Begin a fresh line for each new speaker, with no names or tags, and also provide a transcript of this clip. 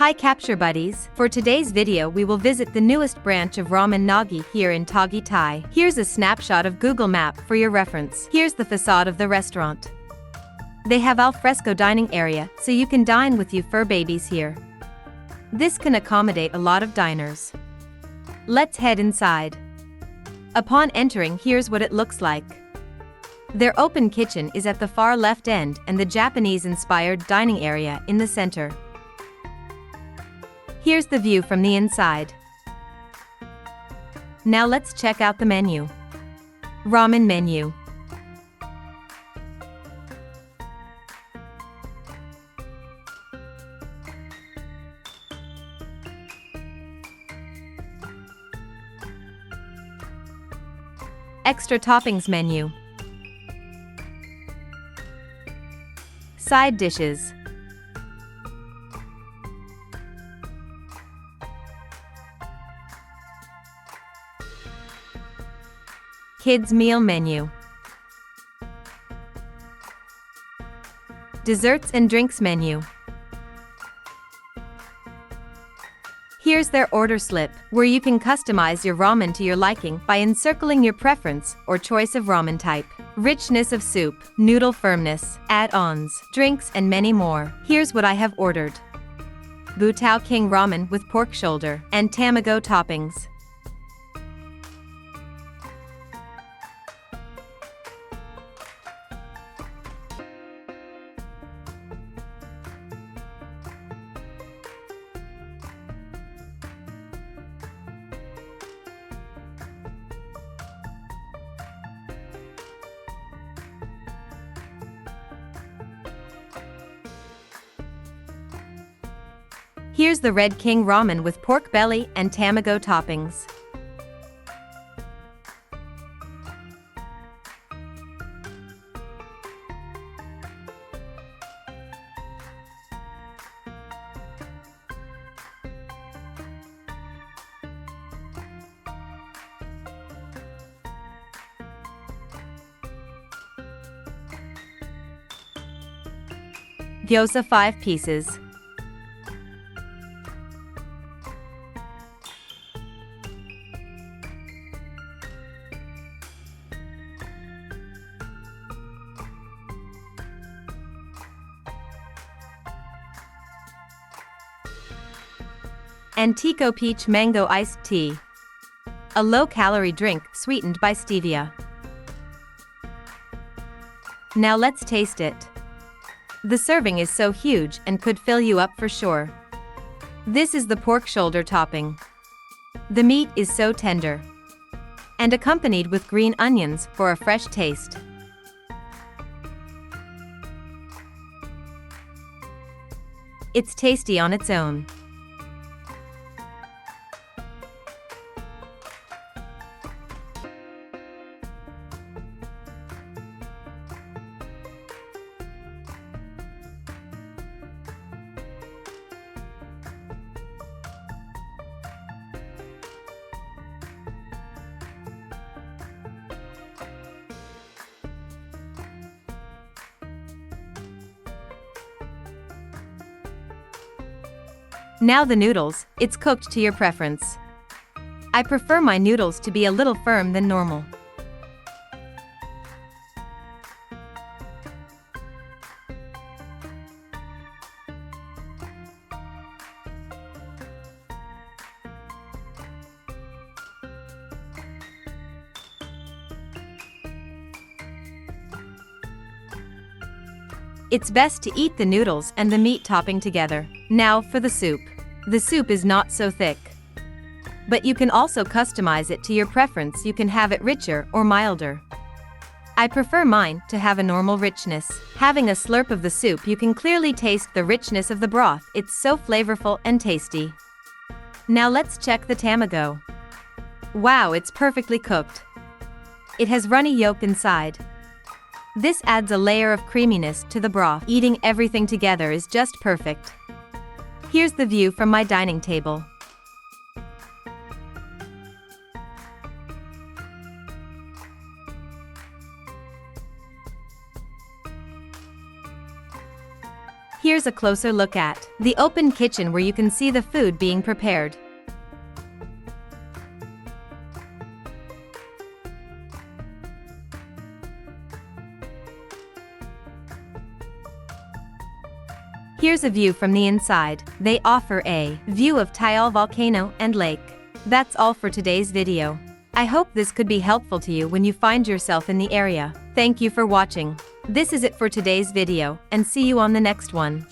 Hi Capture Buddies, for today's video we will visit the newest branch of Ramen Nagi here in Tagaytay. Here's a snapshot of Google Map for your reference. Here's the facade of the restaurant. They have al fresco dining area, so you can dine with your fur babies here. This can accommodate a lot of diners. Let's head inside. Upon entering, here's what it looks like. Their open kitchen is at the far left end and the Japanese-inspired dining area in the center. Here's the view from the inside. Now let's check out the menu. Ramen menu. Extra toppings menu. Side dishes. Kids meal menu. Desserts and drinks menu. Here's their order slip, where you can customize your ramen to your liking by encircling your preference or choice of ramen type, richness of soup, noodle firmness, add-ons, drinks and many more. Here's what I have ordered. Butao King ramen with pork shoulder and tamago toppings. Here's the Red King ramen with pork belly and tamago toppings. Gyoza 5 pieces. Antico Peach Mango Iced Tea. A low-calorie drink sweetened by stevia. Now let's taste it. The serving is so huge and could fill you up for sure. This is the pork shoulder topping. The meat is so tender. And accompanied with green onions for a fresh taste. It's tasty on its own. Now the noodles, it's cooked to your preference. I prefer my noodles to be a little firm than normal. It's best to eat the noodles and the meat topping together. Now for the soup. The soup is not so thick. But you can also customize it to your preference. You can have it richer or milder. I prefer mine to have a normal richness. Having a slurp of the soup, you can clearly taste the richness of the broth. It's so flavorful and tasty. Now let's check the tamago. Wow, it's perfectly cooked. It has runny yolk inside. This adds a layer of creaminess to the broth. Eating everything together is just perfect. Here's the view from my dining table. Here's a closer look at the open kitchen where you can see the food being prepared. Here's a view from the inside. They offer a view of Taal volcano and lake. That's all for today's video. I hope this could be helpful to you when you find yourself in the area. Thank you for watching. This is it for today's video, and see you on the next one.